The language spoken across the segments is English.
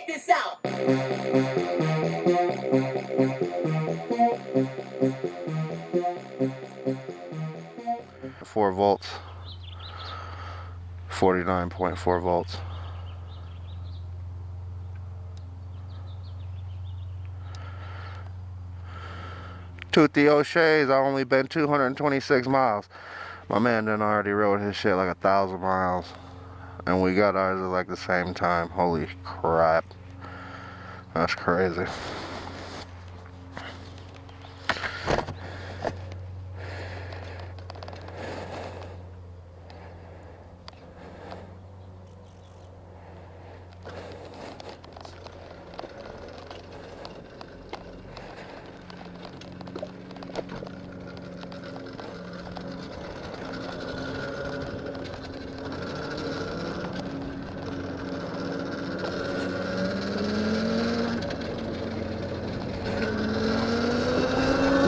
Check this out. 4 volts, 49.4 volts. TUTTIO Solei's, I only been 226 miles. My man done already rode his shit like 1,000 miles. And we got ours at like the same time. Holy crap. That's crazy.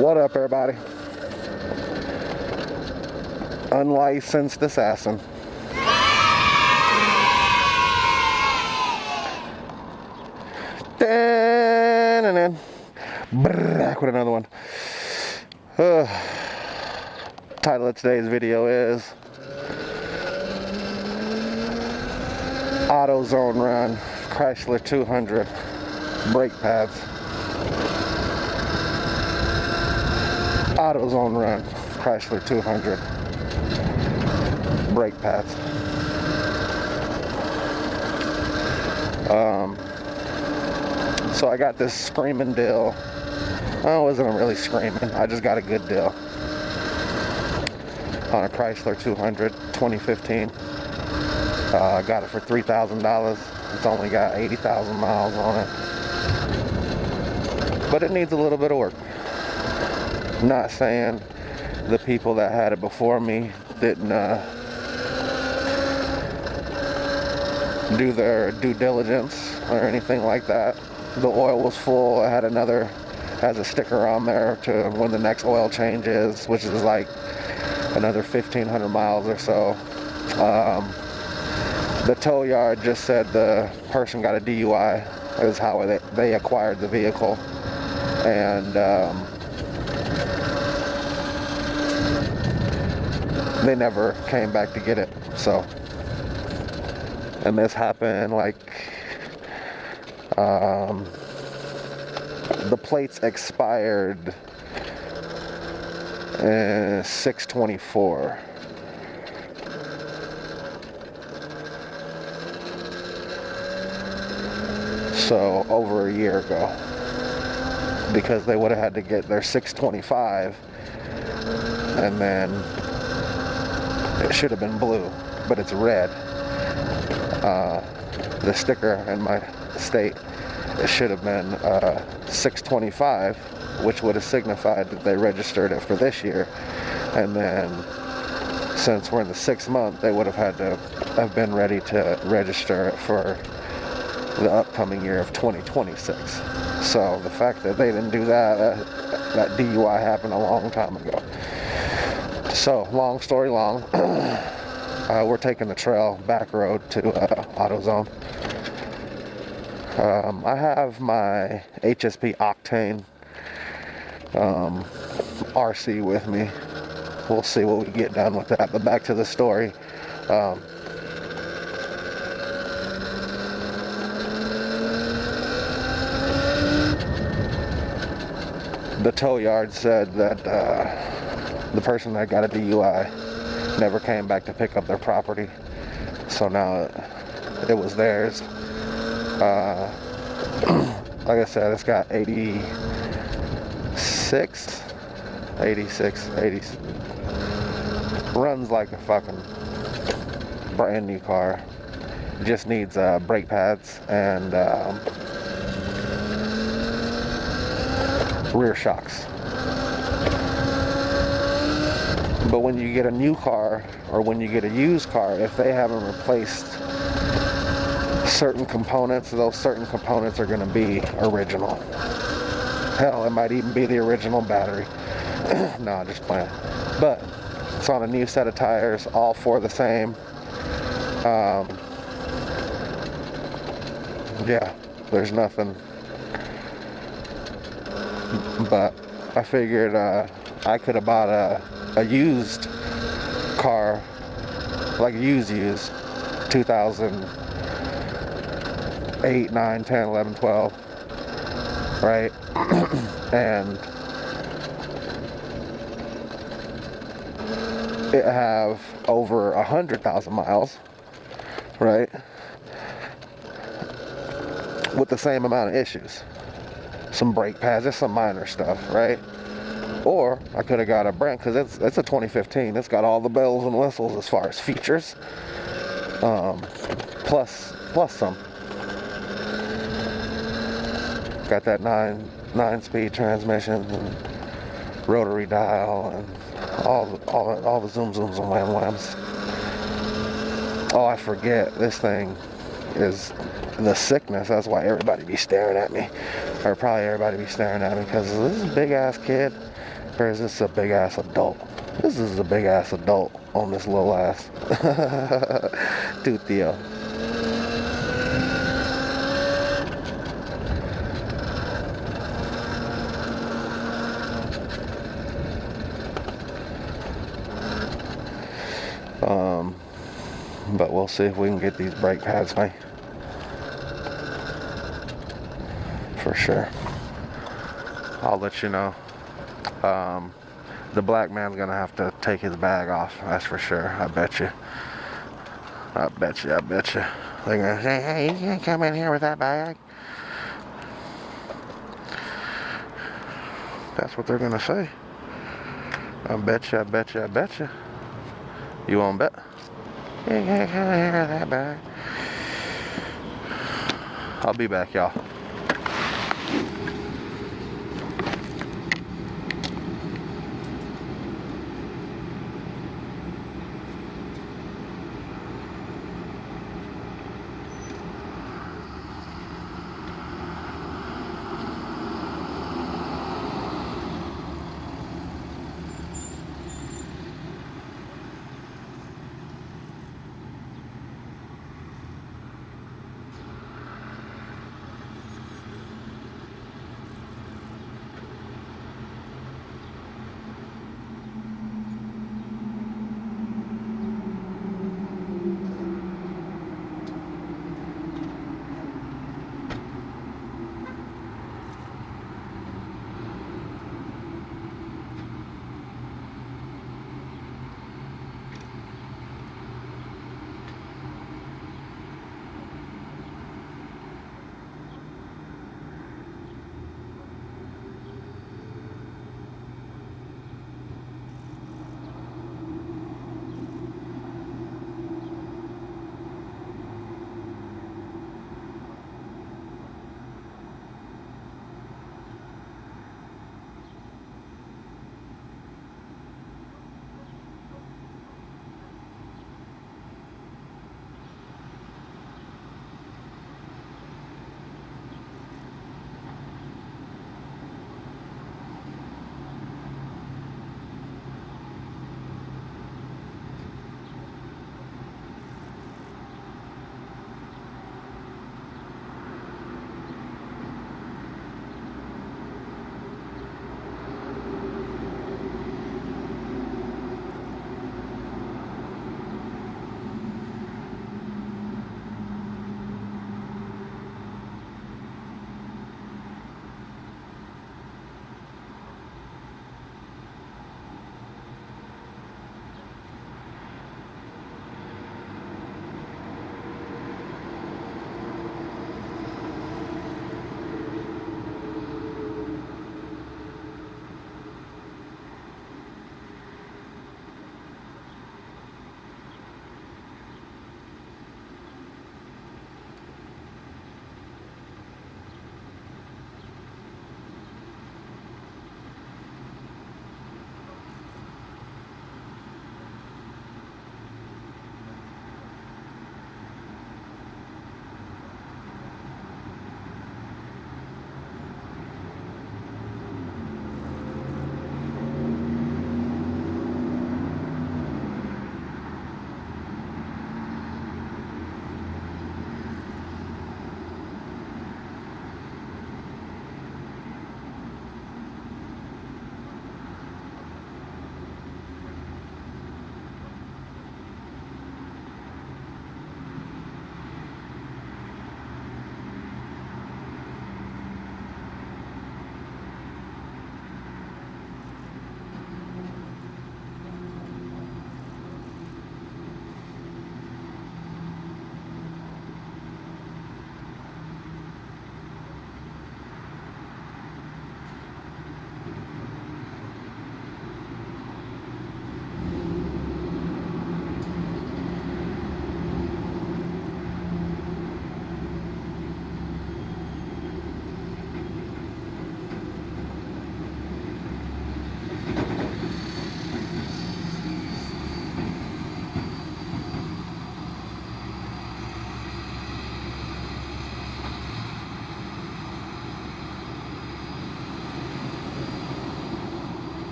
What up, everybody? Unlicensed assassin. Back with another one. Title of today's video is Autozone Run Chrysler 200 brake pads. Autozone Run Chrysler 200 brake pads. So I got this screaming deal. I wasn't really screaming, I just got a good deal on a Chrysler 200 2015. I got it for $3,000. It's only got 80,000 miles on it, but it needs a little bit of work. Not saying the people that had it before me didn't do their due diligence or anything like that. The oil was full. It had has a sticker on there to when the next oil change is, which is like another 1,500 miles or so. The tow yard just said the person got a DUI. Is how they acquired the vehicle, and they never came back to get it. So, and this happened like the plates expired in 6/24. So over a year ago, because they would have had to get their 6/25, and then it should have been blue, but it's red. The sticker in my state, it should have been 6/25, which would have signified that they registered it for this year. And then since we're in the 6th month, they would have had to have been ready to register it for the upcoming year of 2026. So the fact that they didn't do that DUI happened a long time ago. So long story long, we're taking the trail back road to AutoZone. I have my HSP Octane RC with me. We'll see what we get done with that. But back to the story. The tow yard said that the person that got a DUI never came back to pick up their property. So now it was theirs. Like I said, it's got 86, 80. Runs like a fucking brand new car. Just needs brake pads and rear shocks. But when you get a new car or when you get a used car, if they haven't replaced certain components, those certain components are going to be original. Hell, it might even be the original battery. No, just playing. But it's on a new set of tires, all four the same. Yeah, there's nothing. But I figured I could have bought a used car, like used 2008, 9, 10, 11, 12, right? And it have over 100,000 miles, right? With the same amount of issues. Some brake pads, just some minor stuff, right? Or I could have got a brand, because it's a 2015. It's got all the bells and whistles as far as features, plus some. Got that 9-speed transmission and rotary dial and all the zooms and whams. Oh, I forget, this thing is the sickness. That's why everybody be staring at me, or probably everybody be staring at me, because is this a big ass kid or is this a big ass adult? This is a big ass adult on this little ass TUTTIO. But we'll see if we can get these brake pads made. For sure. I'll let you know. The black man's gonna have to take his bag off, that's for sure. I bet you. They're gonna say, hey, you can't come in here with that bag. That's what they're gonna say. I bet you. You won't bet? You can't come in here with that bag. I'll be back, y'all.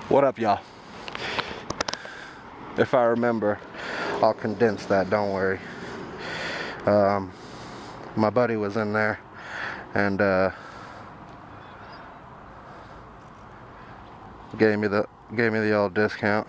What up, y'all? If I remember, I'll condense that, don't worry. My buddy was in there and gave me the old discount.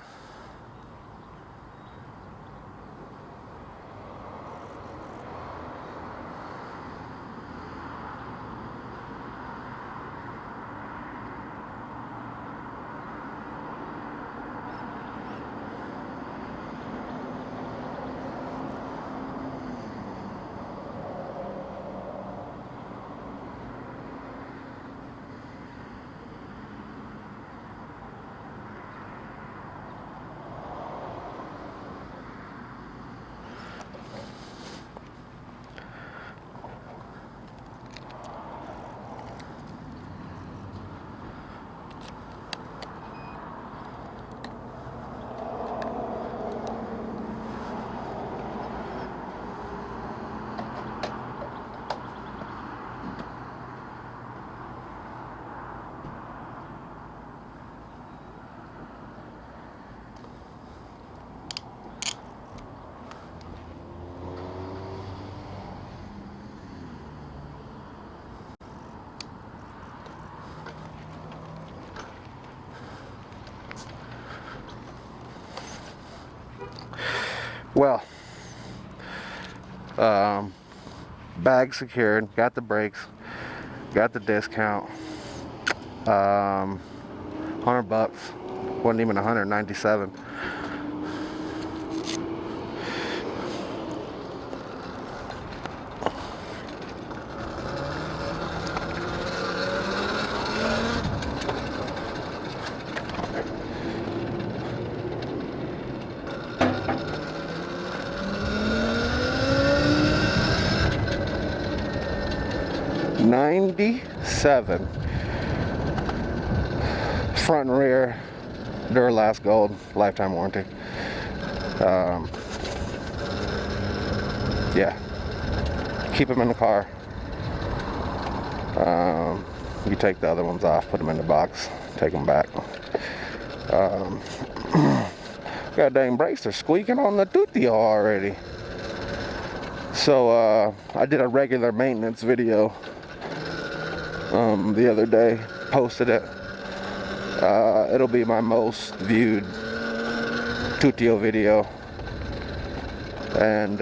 Well, bag secured, got the brakes, got the discount, $100, wasn't even 197. 97. Front and rear, Duralast Gold, lifetime warranty. Yeah, keep them in the car. You take the other ones off, put them in the box, take them back. God dang brakes are squeaking on the TUTTIO already. So I did a regular maintenance video the other day, posted it. It'll be my most viewed TUTTIO video, and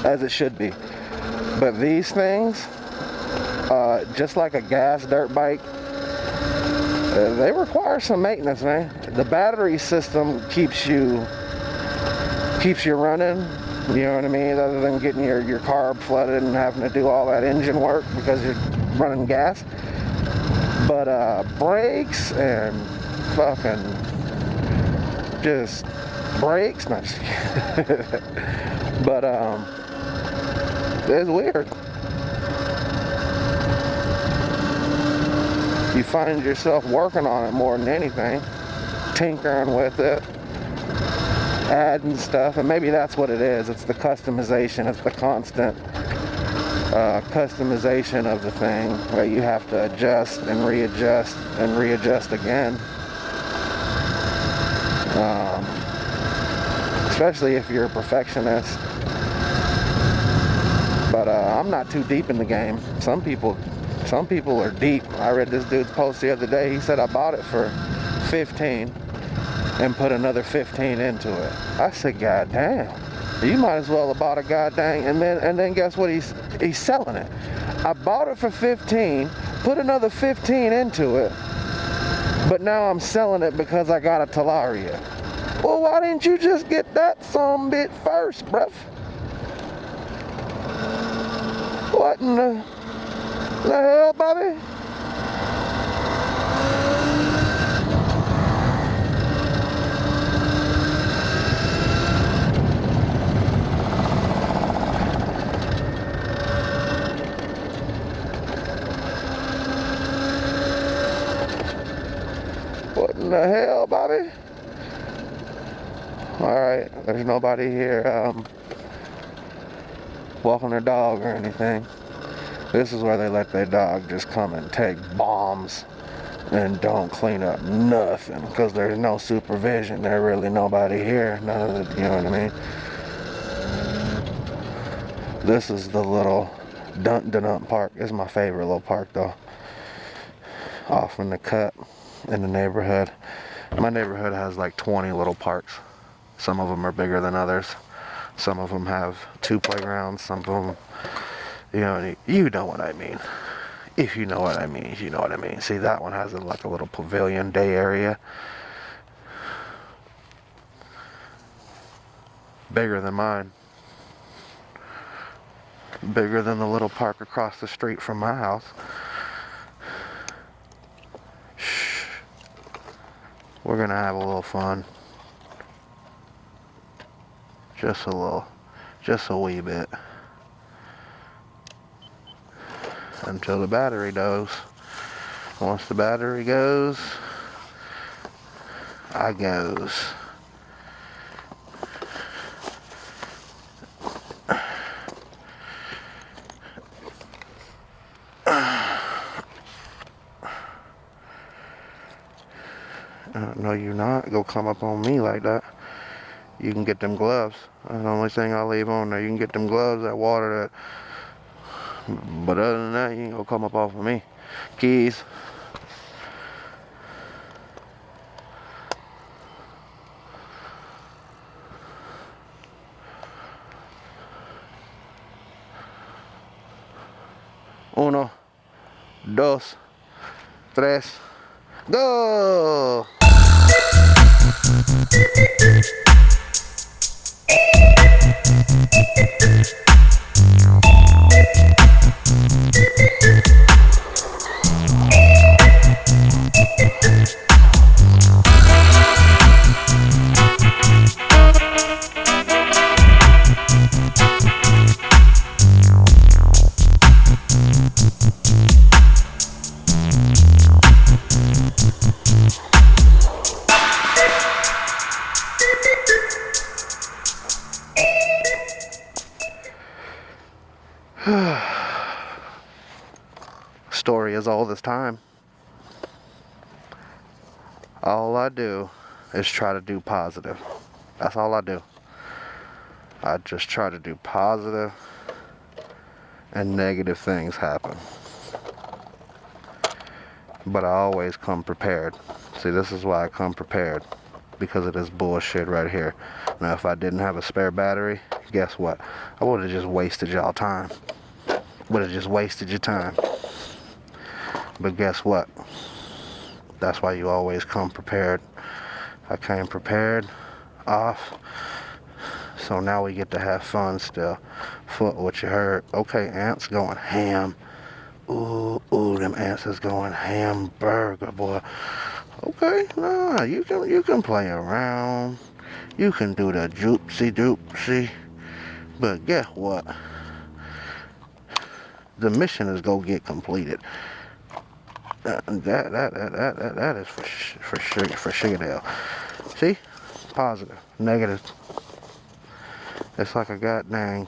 as it should be. But these things, just like a gas dirt bike, they require some maintenance, man. The battery system keeps you running, you know what I mean, other than getting your carb flooded and having to do all that engine work because you're running gas. But brakes and fucking just brakes, not just but it's weird. You find yourself working on it more than anything, tinkering with it, adding stuff, and maybe that's what it is. It's the customization. It's the constant customization of the thing that you have to adjust and readjust again. Especially if you're a perfectionist. But I'm not too deep in the game. Some people are deep. I read this dude's post the other day. He said I bought it for 15 and put another 15 into it. I said, God damn, you might as well have bought a god dang, and then guess what, he's selling it. I bought it for 15, put another 15 into it, but now I'm selling it because I got a Talaria. Well, why didn't you just get that some bit first, bruv? What in the hell, Bobby? What in the hell, Bobby? Alright, there's nobody here walking their dog or anything. This is where they let their dog just come and take bombs and don't clean up nothing because there's no supervision. There's really nobody here. None of the, you know what I mean? This is the little Dun Park. This is my favorite little park though. Off in the cut in the neighborhood. My neighborhood has like 20 little parks. Some of them are bigger than others. Some of them have 2 playgrounds. Some of them, you know what I mean. If you know what I mean, you know what I mean. See, that one has like a little pavilion day area. Bigger than mine. Bigger than the little park across the street from my house. Shh. We're gonna have a little fun. Just a little. Just a wee bit. Until the battery goes. Once the battery goes, I goes. No, you're not. Go come up on me like that. You can get them gloves. That's the only thing I'll leave on there. You can get them gloves, that water, that. But other than that, you ain't gonna come up off of me. Keys. Uno, dos, tres, go! Story is all this time. All I do is try to do positive. That's all I do. I just try to do positive, and negative things happen. But I always come prepared. See, this is why I come prepared. Because of this bullshit right here. Now, if I didn't have a spare battery, guess what? I would have just wasted y'all time. Would have just wasted your time. But guess what? That's why you always come prepared. I came prepared, off. So now we get to have fun still. Foot what you heard. Okay, ants going ham. Ooh, them ants is going hamburger, boy. Okay, nah, you can play around. You can do the joopsy. But guess what? The mission is go get completed. That is for sugar. See? Positive, negative. It's like a goddamn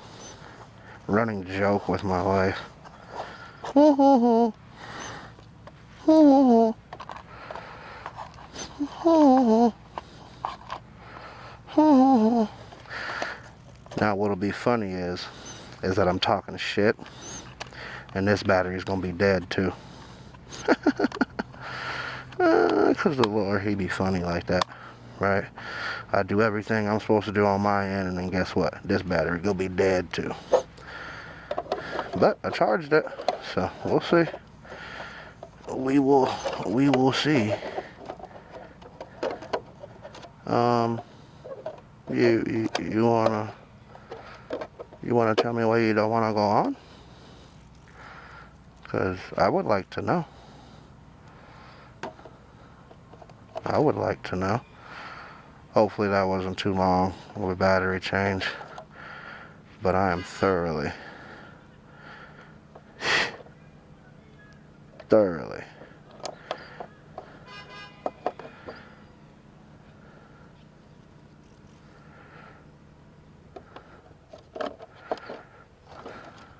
running joke with my life. Now what'll be funny is that I'm talking shit, and this battery's gonna be dead too. Cause the Lord, he be funny like that, right? I do everything I'm supposed to do on my end, and then guess what? This battery gonna be dead too. But I charged it, so we'll see. We will see. You wanna tell me why you don't wanna go on? Cause I would like to know. I would like to know. Hopefully that wasn't too long with a battery change. But I am thoroughly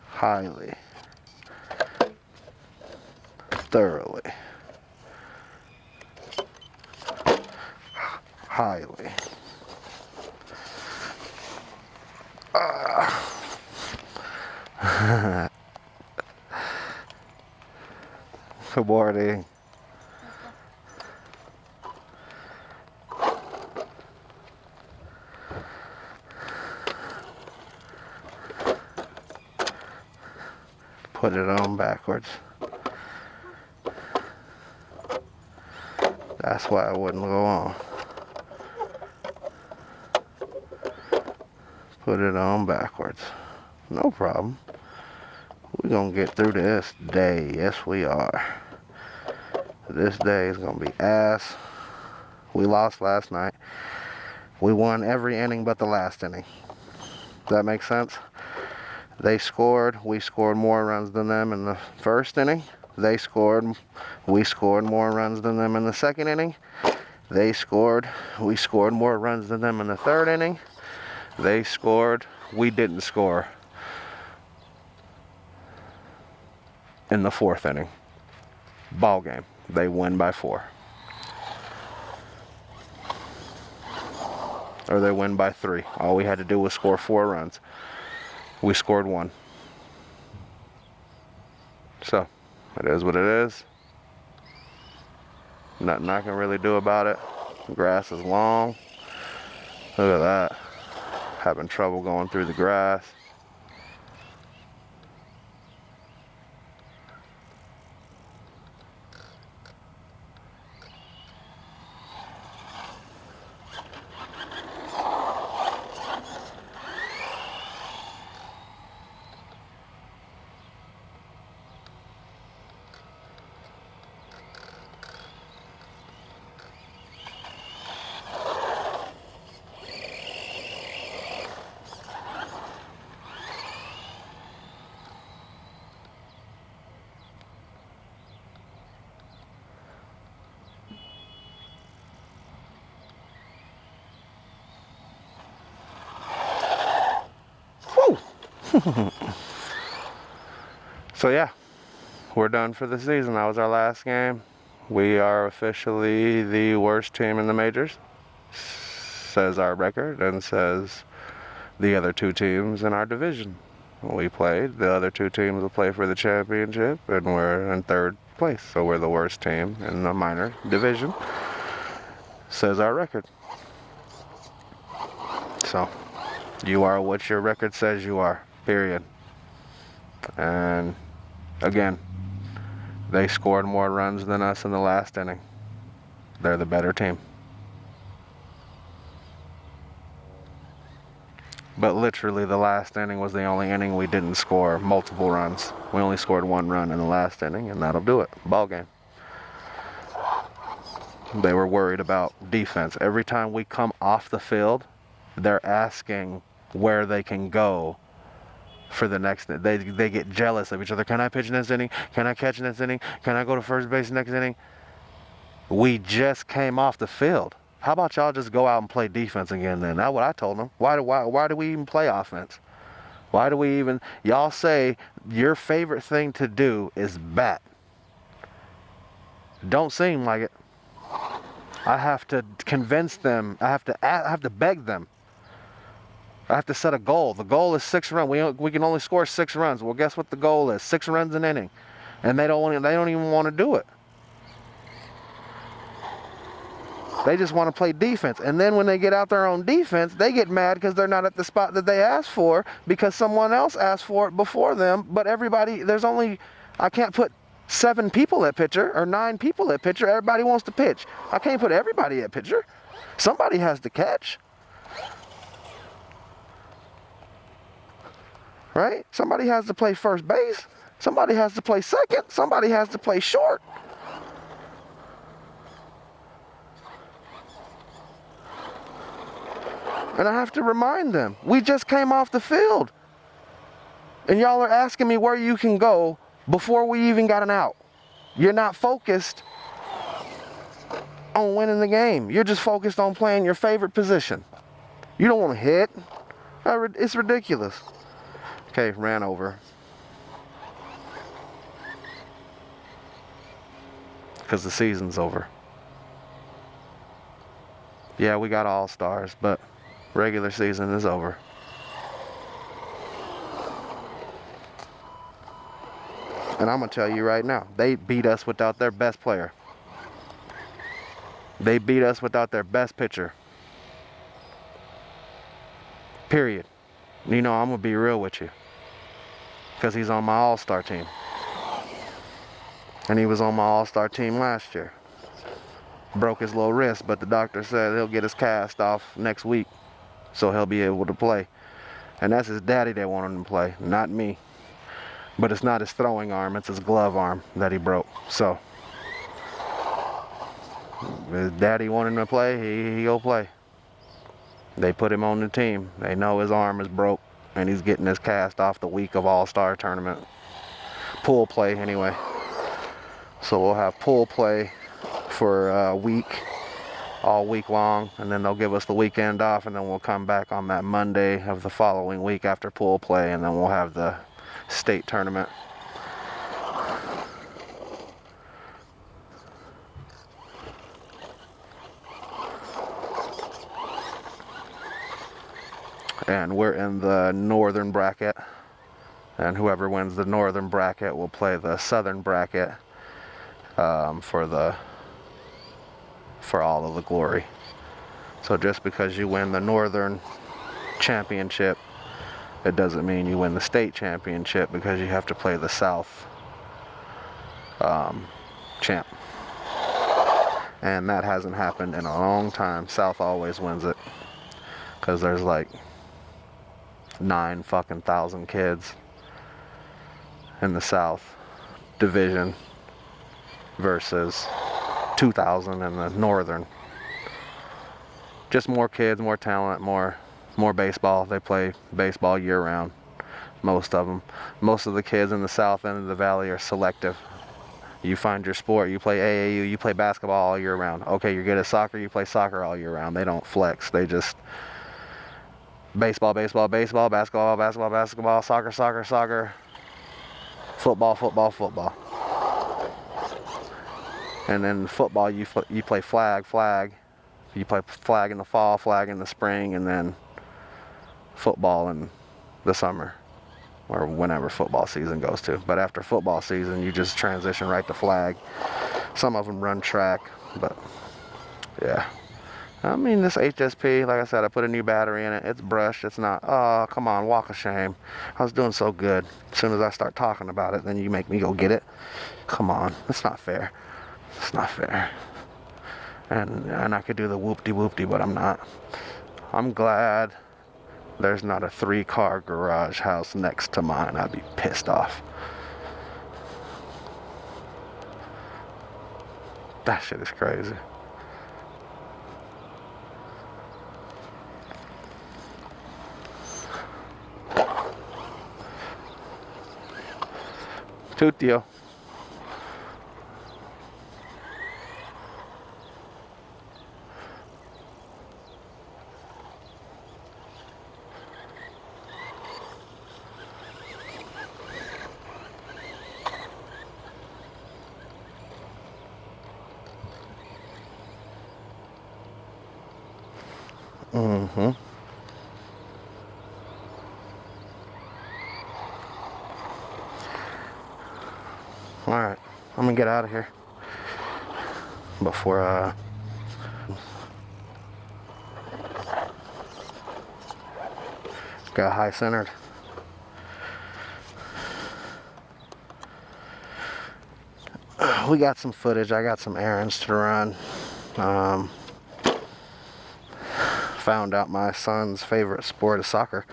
highly, thoroughly, highly, good morning. Put it on backwards. That's why I wouldn't go on. Put it on backwards. No problem. We're gonna get through this day. Yes, we are. This day is gonna be ass. We lost last night. We won every inning but the last inning. Does that make sense? They scored. We scored more runs than them in the first inning. They scored. We scored more runs than them in the second inning. They scored. We scored more runs than them in the third inning. They scored. We didn't score in the fourth inning. Ball game. They win by 4. Or they win by 3. All we had to do was score 4 runs. We scored 1. So, it is what it is. Nothing I can really do about it. The grass is long. Look at that. Having trouble going through the grass. So yeah, we're done for the season. That was our last game. We are officially the worst team in the majors, says our record, and says the other two teams in our division. We played. The other two teams will play for the championship, and we're in third place. So we're the worst team in the minor division, says our record. So you are what your record says you are, period. And again, they scored more runs than us in the last inning. They're the better team. But literally the last inning was the only inning we didn't score multiple runs. We only scored 1 run in the last inning, and that'll do it. Ball game. They were worried about defense. Every time we come off the field, they're asking where they can go for the next. They get jealous of each other. Can I pitch in this inning? Can I catch in this inning? Can I go to first base next inning? We just came off the field. How about y'all just go out and play defense again then? That's what I told them. Why do we even play offense? Why do we even, y'all say your favorite thing to do is bat. Don't seem like it. I have to convince them. I have to beg them. I have to set a goal. The goal is 6 runs. We can only score 6 runs. Well, guess what the goal is? 6 runs an inning. And they don't even want to do it. They just want to play defense. And then when they get out there on defense, they get mad because they're not at the spot that they asked for because someone else asked for it before them. But everybody, I can't put 7 people at pitcher or 9 people at pitcher. Everybody wants to pitch. I can't put everybody at pitcher. Somebody has to catch. Right? Somebody has to play first base. Somebody has to play second. Somebody has to play short. And I have to remind them, we just came off the field. And y'all are asking me where you can go before we even got an out. You're not focused on winning the game. You're just focused on playing your favorite position. You don't want to hit. It's ridiculous. Okay, ran over. Because the season's over. Yeah, we got all-stars, but regular season is over. And I'm going to tell you right now, they beat us without their best player. They beat us without their best pitcher. Period. You know, I'm going to be real with you. Because he's on my all-star team. And he was on my all-star team last year. Broke his little wrist, but the doctor said he'll get his cast off next week. So he'll be able to play. And that's his daddy that wanted him to play, not me. But it's not his throwing arm, it's his glove arm that he broke. So his daddy wanted him to play, he'll play. They put him on the team. They know his arm is broke and he's getting his cast off the week of All-Star tournament. Pool play anyway. So we'll have pool play for a week, all week long, and then they'll give us the weekend off, and then we'll come back on that Monday of the following week after pool play, and then we'll have the state tournament. And we're in the northern bracket, and whoever wins the northern bracket will play the southern bracket for all of the glory. So just because you win the northern championship, it doesn't mean you win the state championship, because you have to play the south champ. And that hasn't happened in a long time. South always wins it, because there's like 9,000 kids in the South division versus 2,000 in the Northern. Just more kids, more talent, more baseball. They play baseball year round, most of them. Most of the kids in the South end of the valley are selective. You find your sport, you play AAU, you play basketball all year round. Okay, you're good at soccer, you play soccer all year round. They don't flex, they just baseball, baseball, baseball, basketball, basketball, basketball, soccer, soccer, soccer, football, football, football. And then football, you play flag, flag. You play flag in the fall, flag in the spring, and then football in the summer, or whenever football season goes to. But after football season, you just transition right to flag. Some of them run track, but yeah. I mean, this HSP, like I said, I put a new battery in it. It's brushed. It's not, oh, come on, walk of shame. I was doing so good. As soon as I start talking about it, then you make me go get it. Come on, it's not fair. It's not fair. And I could do the whoop-de-whoop-de, but I'm not. I'm glad there's not a 3-car garage house next to mine. I'd be pissed off. That shit is crazy. Tuttio. Mm-hmm. Alright, I'm gonna get out of here before got high centered. We got some footage. I got some errands to run. Found out my son's favorite sport is soccer.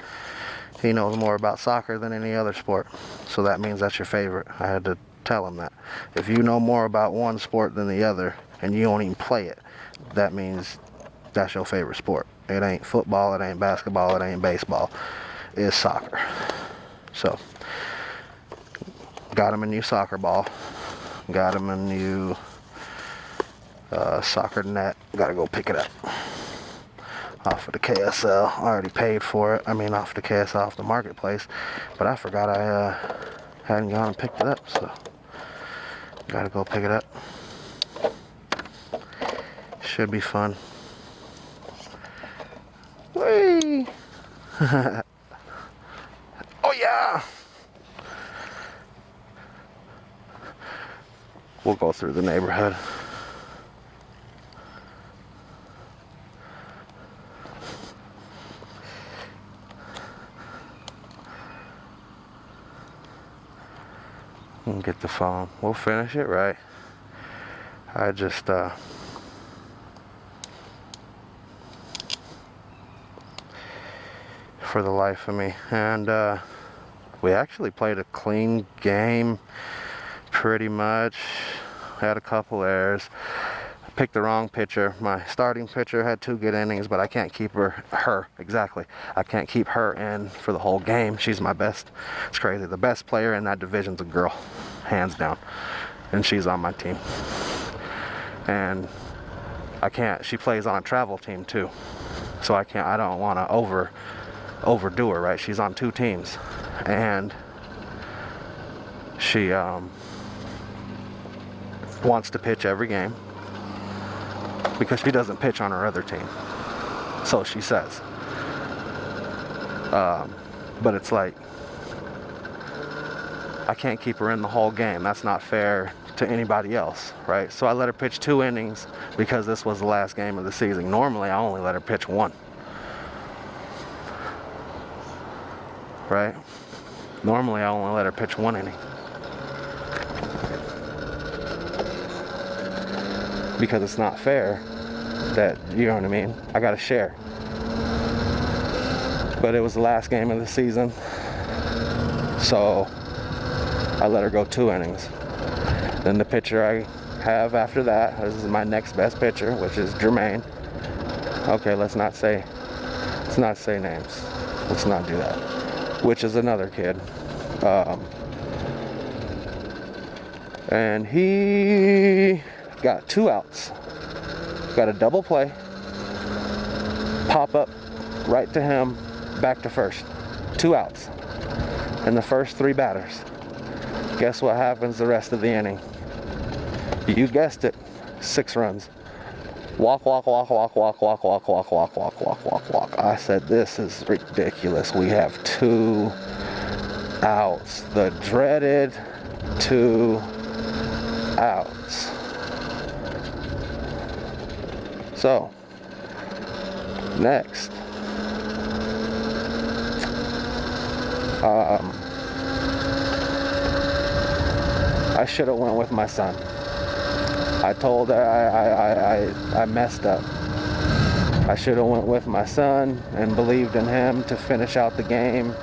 He knows more about soccer than any other sport, so that means that's your favorite. I had to tell him that. If you know more about one sport than the other and you don't even play it, that means that's your favorite sport. It ain't football, it ain't basketball, it ain't baseball. It's soccer. So, got him a new soccer ball. Got him a new soccer net. Gotta go pick it up off of the KSL. I already paid for it. I mean, off the KSL, off the marketplace. But I forgot I hadn't gone and picked it up, so gotta go pick it up. Should be fun. Whee! Oh yeah! We'll go through the neighborhood. And get the phone. We'll finish it right. I just for the life of me. And we actually played a clean game pretty much. Had a couple errors. Picked the wrong pitcher. My starting pitcher had 2 good innings, but I can't keep her exactly. I can't keep her in for the whole game. She's my best. It's crazy. The best player in that division's a girl, hands down, and she's on my team. And I can't. She plays on a travel team too, so I can't. I don't want to overdo her. Right? She's on 2 teams, and she wants to pitch every game, because she doesn't pitch on her other team, so she says. But it's like, I can't keep her in the whole game. That's not fair to anybody else, right? So I let her pitch 2 innings because this was the last game of the season. Normally I only let her pitch 1, right? Normally I only let her pitch 1 inning, because it's not fair that, you know what I mean, I gotta share. But it was the last game of the season, so I let her go 2 innings. Then the pitcher I have after that, this is my next best pitcher, which is Jermaine. Okay, let's not say names. Let's not do that. Which is another kid. And he got 2 outs. Got a double play, pop up right to him, back to first. 2 outs in the first 3 batters. Guess what happens the rest of the inning? You guessed it, 6 runs. Walk, walk, walk, walk, walk, walk, walk, walk, walk, walk, walk, walk, walk. I said, this is ridiculous. We have 2 outs. The dreaded 2 outs. So, next. I should have went with my son. I told her I messed up. I should have went with my son and believed in him to finish out the game,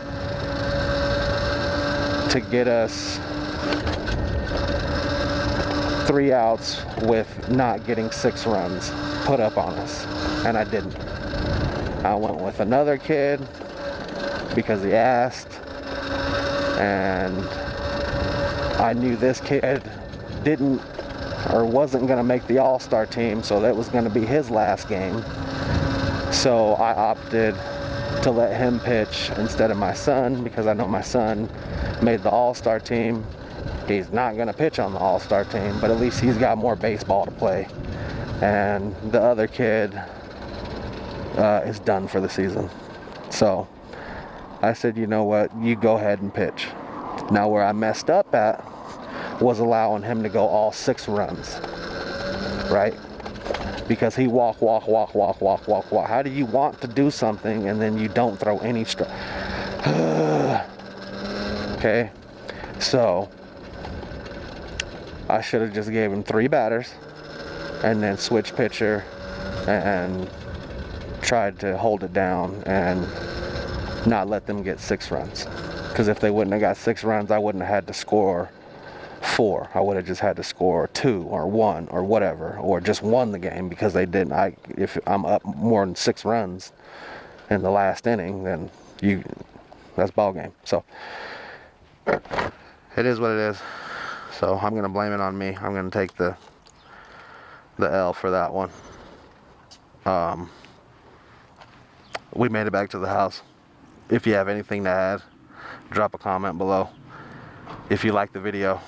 to get us 3 outs with not getting 6 runs put up on us, and I didn't. I went with another kid because he asked, and I knew this kid didn't or wasn't going to make the all-star team, so that was going to be his last game. So I opted to let him pitch instead of my son, because I know my son made the all-star team. He's not going to pitch on the all-star team, but at least he's got more baseball to play. And the other kid is done for the season. So I said, you know what, you go ahead and pitch. Now where I messed up at was allowing him to go all 6 runs, right? Because he walk. How do you want to do something and then you don't throw any strike? Okay, so I should have just gave him 3 batters and then switch pitcher and tried to hold it down and not let them get 6 runs. Because if they wouldn't have got 6 runs, I wouldn't have had to score 4. I would have just had to score 2 or 1 or whatever, or just won the game because they didn't. If I'm up more than 6 runs in the last inning, then that's ball game. So it is what it is. So I'm gonna blame it on me. I'm gonna take the L for that one. We made it back to the house. If you have anything to add, drop a comment below. If you like the video,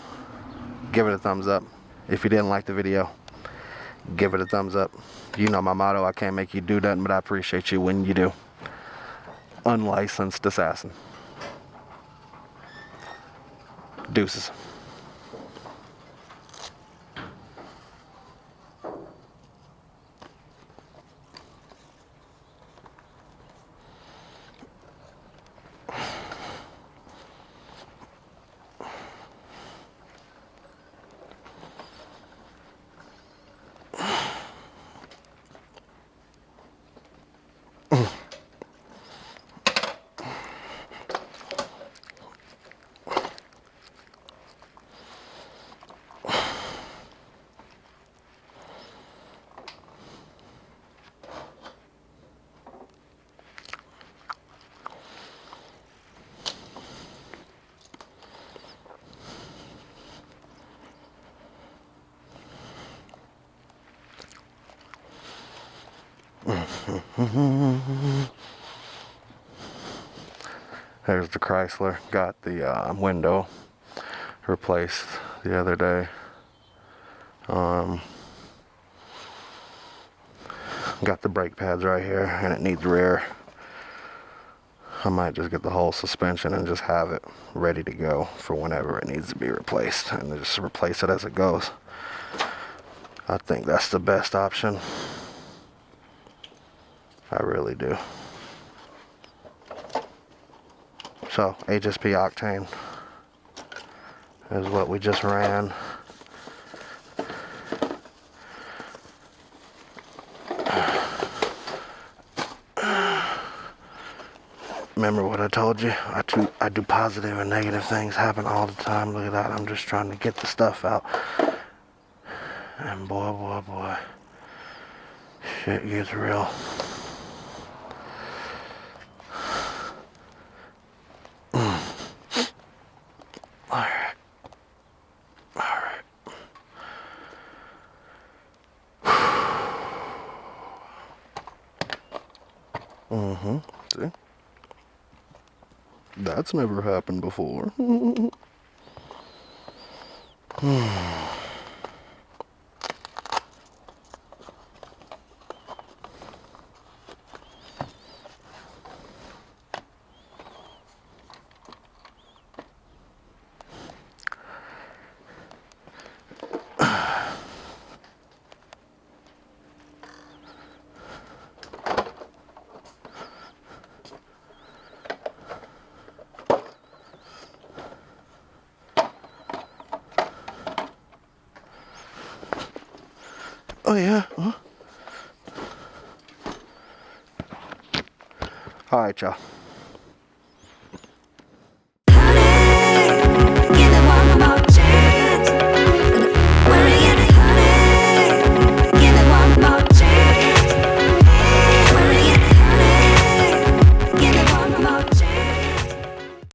give it a thumbs up. If you didn't like the video, give it a thumbs up. You know my motto, I can't make you do nothing, but I appreciate you when you do. Unlicensed assassin. Deuces. There's the Chrysler. Got the window replaced the other day. Got the brake pads right here, and it needs rear. I might just get the whole suspension and just have it ready to go for whenever it needs to be replaced, and just replace it as it goes. I think that's the best option. I really do. So, HSP Octane is what we just ran. Remember what I told you? I do positive and negative things happen all the time. Look at that. I'm just trying to get the stuff out. And boy, shit gets real. See? That's never happened before. Oh yeah. Huh? All right, y'all.